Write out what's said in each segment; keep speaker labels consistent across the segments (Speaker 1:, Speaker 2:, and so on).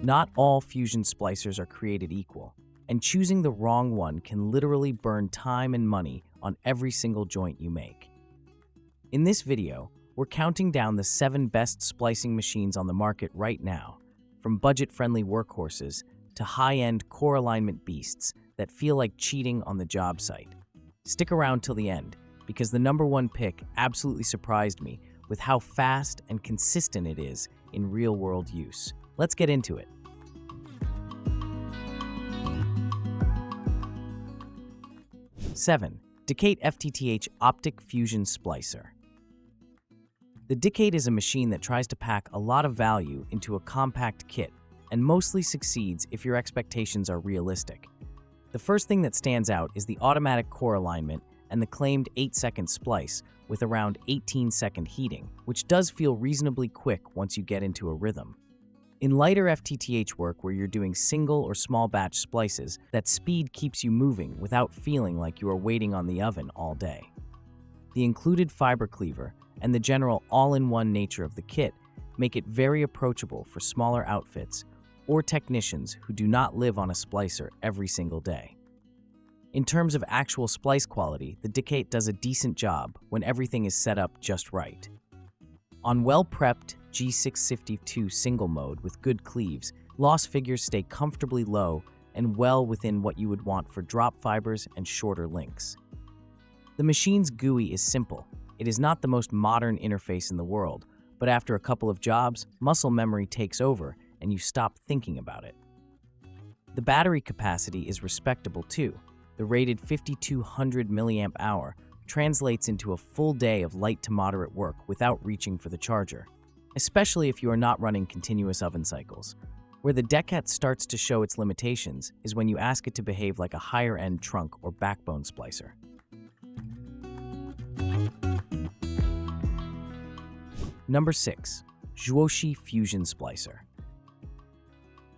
Speaker 1: Not all fusion splicers are created equal, and choosing the wrong one can literally burn time and money on every single joint you make. In this video, we're counting down the 7 best splicing machines on the market right now, from budget-friendly workhorses to high-end core alignment beasts that feel like cheating on the job site. Stick around till the end, because the #1 pick absolutely surprised me with how fast and consistent it is in real-world use. Let's get into it. Seven, DECAAT FTTH Optic Fusion Splicer. The DECAAT is a machine that tries to pack a lot of value into a compact kit and mostly succeeds if your expectations are realistic. The first thing that stands out is the automatic core alignment and the claimed 8-second splice with around 18-second heating, which does feel reasonably quick once you get into a rhythm. In lighter FTTH work where you're doing single or small batch splices, that speed keeps you moving without feeling like you are waiting on the oven all day. The included fiber cleaver and the general all-in-one nature of the kit make it very approachable for smaller outfits or technicians who do not live on a splicer every single day. In terms of actual splice quality, the DECAAT does a decent job when everything is set up just right. On well-prepped G652 single mode with good cleaves, loss figures stay comfortably low and well within what you would want for drop fibers and shorter links. The machine's GUI is simple. It is not the most modern interface in the world, but after a couple of jobs, muscle memory takes over and you stop thinking about it. The battery capacity is respectable too. The rated 5200 mAh translates into a full day of light to moderate work without reaching for the charger, especially if you are not running continuous oven cycles. Where the DECAAT starts to show its limitations is when you ask it to behave like a higher-end trunk or backbone splicer. Number 6. ZHUOSHI Fusion Splicer.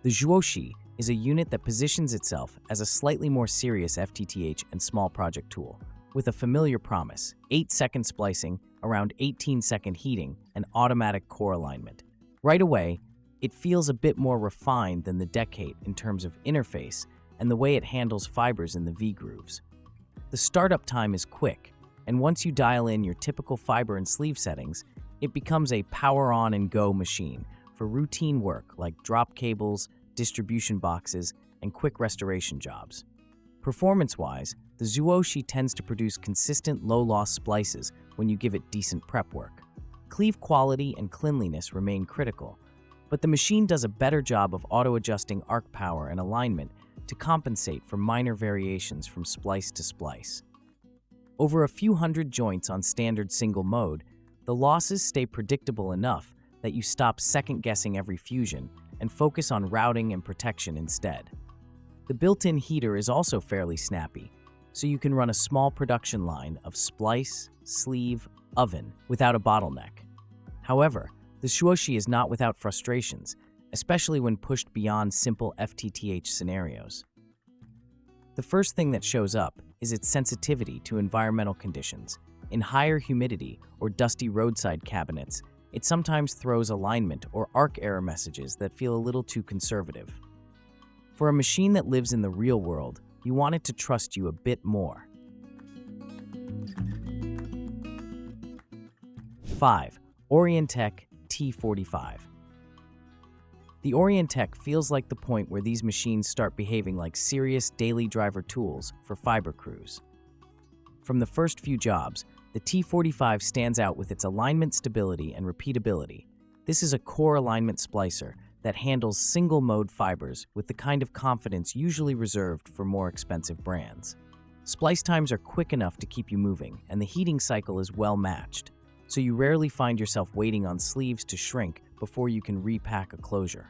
Speaker 1: The ZHUOSHI is a unit that positions itself as a slightly more serious FTTH and small project tool, with a familiar promise: 8-second splicing, around 18-second heating, and automatic core alignment. Right away, it feels a bit more refined than the DECAAT in terms of interface and the way it handles fibers in the V-grooves. The startup time is quick, and once you dial in your typical fiber and sleeve settings, it becomes a power-on-and-go machine for routine work like drop cables, distribution boxes, and quick restoration jobs. Performance-wise, the ZHUOSHI tends to produce consistent low-loss splices when you give it decent prep work. Cleave quality and cleanliness remain critical, but the machine does a better job of auto-adjusting arc power and alignment to compensate for minor variations from splice to splice. Over a few hundred joints on standard single mode, the losses stay predictable enough that you stop second-guessing every fusion and focus on routing and protection instead. The built-in heater is also fairly snappy, so you can run a small production line of splice, sleeve, oven without a bottleneck. However, the ZHUOSHI is not without frustrations, especially when pushed beyond simple FTTH scenarios. The first thing that shows up is its sensitivity to environmental conditions. In higher humidity or dusty roadside cabinets, it sometimes throws alignment or arc error messages that feel a little too conservative. For a machine that lives in the real world, you want it to trust you a bit more. 5. ORIENTEK T45. The ORIENTEK feels like the point where these machines start behaving like serious daily driver tools for fiber crews. From the first few jobs, the T45 stands out with its alignment stability and repeatability. This is a core alignment splicer that handles single-mode fibers with the kind of confidence usually reserved for more expensive brands. Splice times are quick enough to keep you moving, and the heating cycle is well matched, so you rarely find yourself waiting on sleeves to shrink before you can repack a closure.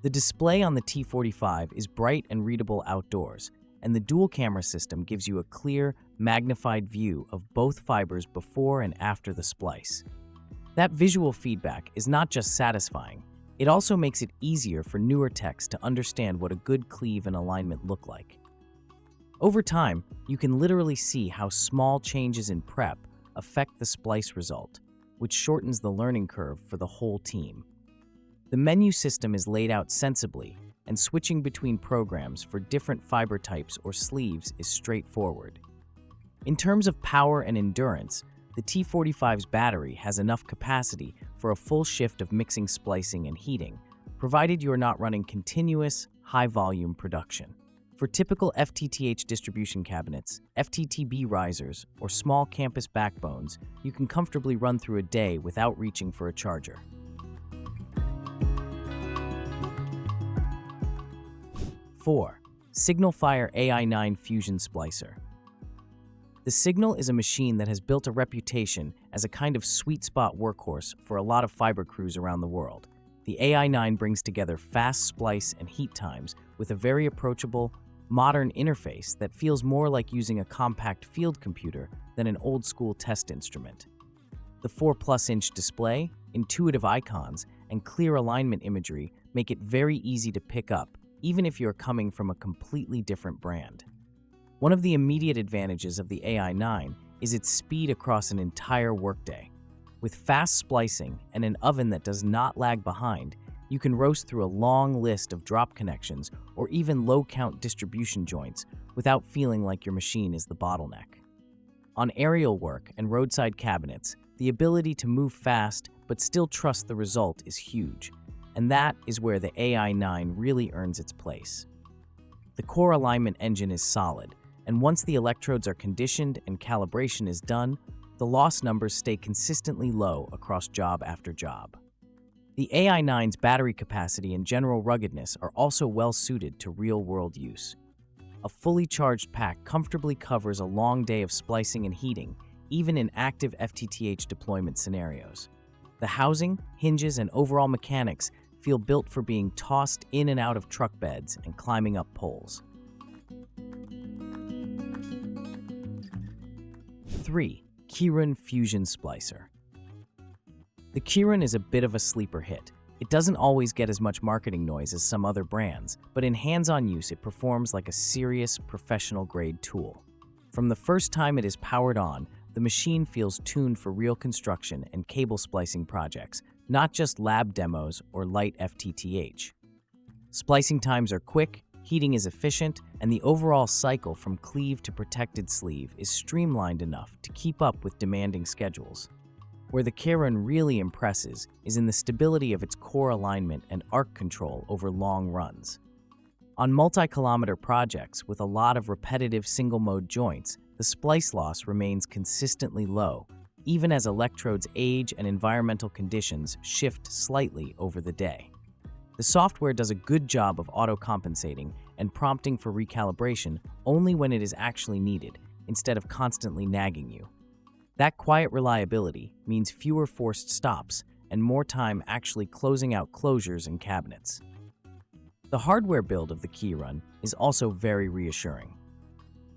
Speaker 1: The display on the T45 is bright and readable outdoors, and the dual camera system gives you a clear, magnified view of both fibers before and after the splice. That visual feedback is not just satisfying, it also makes it easier for newer techs to understand what a good cleave and alignment look like. Over time, you can literally see how small changes in prep affect the splice result, which shortens the learning curve for the whole team. The menu system is laid out sensibly, and switching between programs for different fiber types or sleeves is straightforward. In terms of power and endurance, the T45's battery has enough capacity for a full shift of mixing, splicing, and heating, provided you are not running continuous, high-volume production. For typical FTTH distribution cabinets, FTTB risers, or small campus backbones, you can comfortably run through a day without reaching for a charger. 4. Signalfire AI9 Fusion Splicer. The Signal is a machine that has built a reputation as a kind of sweet spot workhorse for a lot of fiber crews around the world. The AI9 brings together fast splice and heat times with a very approachable, modern interface that feels more like using a compact field computer than an old-school test instrument. The 4+-inch display, intuitive icons, and clear alignment imagery make it very easy to pick up, even if you're coming from a completely different brand. One of the immediate advantages of the AI9 is its speed across an entire workday. With fast splicing and an oven that does not lag behind, you can roast through a long list of drop connections or even low-count distribution joints without feeling like your machine is the bottleneck. On aerial work and roadside cabinets, the ability to move fast but still trust the result is huge, and that is where the AI9 really earns its place. The core alignment engine is solid, and once the electrodes are conditioned and calibration is done, the loss numbers stay consistently low across job after job. The AI9's battery capacity and general ruggedness are also well suited to real-world use. A fully charged pack comfortably covers a long day of splicing and heating, even in active FTTH deployment scenarios. The housing, hinges, and overall mechanics feel built for being tossed in and out of truck beds and climbing up poles. 3. QIIRUN Fusion Splicer. The QIIRUN is a bit of a sleeper hit. It doesn't always get as much marketing noise as some other brands, but in hands-on use it performs like a serious, professional-grade tool. From the first time it is powered on, the machine feels tuned for real construction and cable splicing projects, not just lab demos or light FTTH. Splicing times are quick, heating is efficient, and the overall cycle from cleave to protected sleeve is streamlined enough to keep up with demanding schedules. Where the QIIRUN really impresses is in the stability of its core alignment and arc control over long runs. On multi-kilometer projects with a lot of repetitive single-mode joints, the splice loss remains consistently low, even as electrodes age and environmental conditions shift slightly over the day. The software does a good job of auto-compensating and prompting for recalibration only when it is actually needed, instead of constantly nagging you. That quiet reliability means fewer forced stops and more time actually closing out closures and cabinets. The hardware build of the QIIRUN is also very reassuring.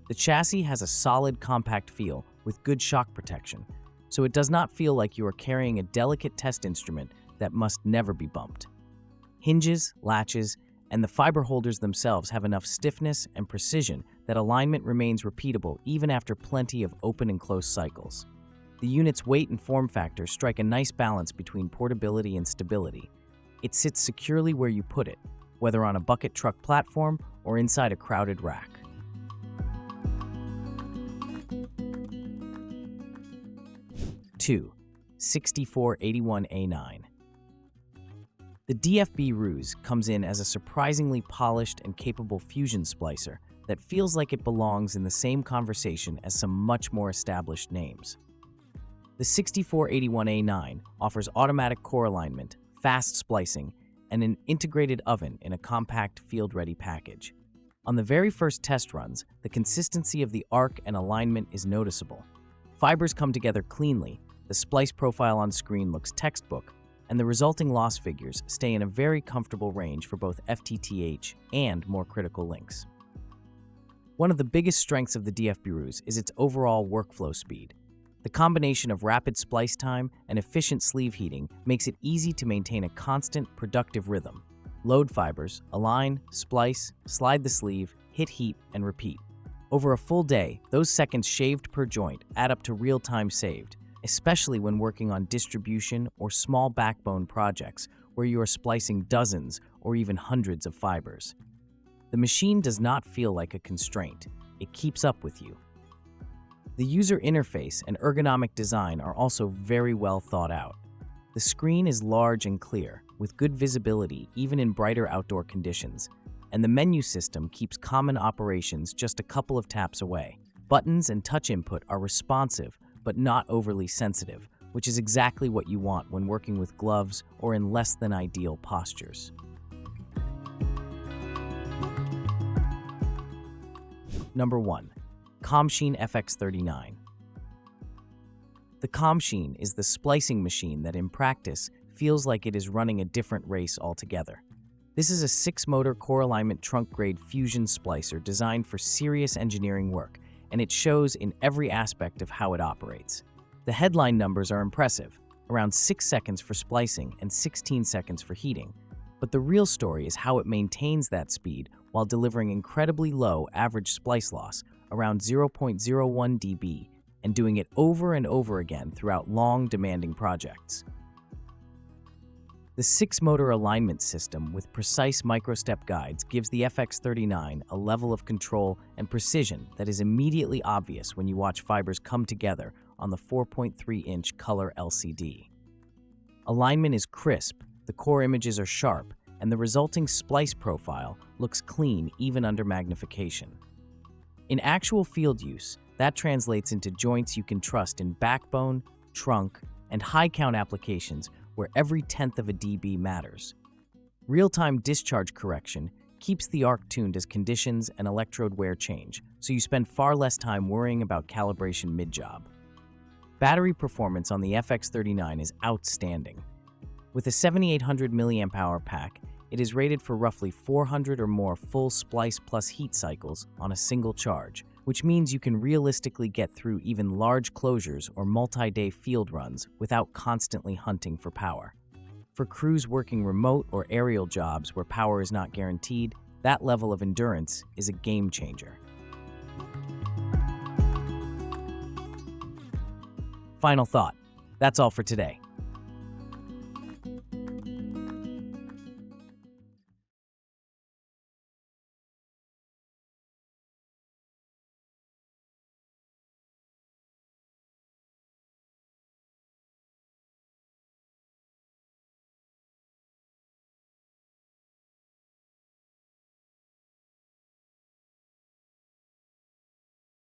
Speaker 1: The chassis has a solid, compact feel with good shock protection, so it does not feel like you are carrying a delicate test instrument that must never be bumped. Hinges, latches, and the fiber holders themselves have enough stiffness and precision that alignment remains repeatable even after plenty of open and close cycles. The unit's weight and form factor strike a nice balance between portability and stability. It sits securely where you put it, whether on a bucket truck platform or inside a crowded rack. 2. 6481A9. The DFBRUZZ comes in as a surprisingly polished and capable fusion splicer that feels like it belongs in the same conversation as some much more established names. The 6481A9 offers automatic core alignment, fast splicing, and an integrated oven in a compact field-ready package. On the very first test runs, the consistency of the arc and alignment is noticeable. Fibers come together cleanly, the splice profile on screen looks textbook, and the resulting loss figures stay in a very comfortable range for both FTTH and more critical links. One of the biggest strengths of the DFBRUZZ is its overall workflow speed. The combination of rapid splice time and efficient sleeve heating makes it easy to maintain a constant, productive rhythm. Load fibers, align, splice, slide the sleeve, hit heat, and repeat. Over a full day, those seconds shaved per joint add up to real time saved, especially when working on distribution or small backbone projects where you are splicing dozens or even hundreds of fibers. The machine does not feel like a constraint. It keeps up with you. The user interface and ergonomic design are also very well thought out. The screen is large and clear, with good visibility even in brighter outdoor conditions, and the menu system keeps common operations just a couple of taps away. Buttons and touch input are responsive, but not overly sensitive, which is exactly what you want when working with gloves or in less than ideal postures. Number 1. KOMSHINE FX39. The KOMSHINE is the splicing machine that in practice feels like it is running a different race altogether. This is a 6-motor core alignment trunk-grade fusion splicer designed for serious engineering work, and it shows in every aspect of how it operates. The headline numbers are impressive, around 6 seconds for splicing and 16 seconds for heating, but the real story is how it maintains that speed while delivering incredibly low average splice loss, around 0.01 dB, and doing it over and over again throughout long, demanding projects. The 6-motor alignment system with precise microstep guides gives the FX39 a level of control and precision that is immediately obvious when you watch fibers come together on the 4.3-inch color LCD. Alignment is crisp, the core images are sharp, and the resulting splice profile looks clean even under magnification. In actual field use, that translates into joints you can trust in backbone, trunk, and high-count applications where every tenth of a dB matters. Real-time discharge correction keeps the arc tuned as conditions and electrode wear change, so you spend far less time worrying about calibration mid-job. Battery performance on the FX39 is outstanding. With a 7800 mAh pack, it is rated for roughly 400 or more full splice plus heat cycles on a single charge, which means you can realistically get through even large closures or multi-day field runs without constantly hunting for power. For crews working remote or aerial jobs where power is not guaranteed, that level of endurance is a game changer. Final thought. That's all for today.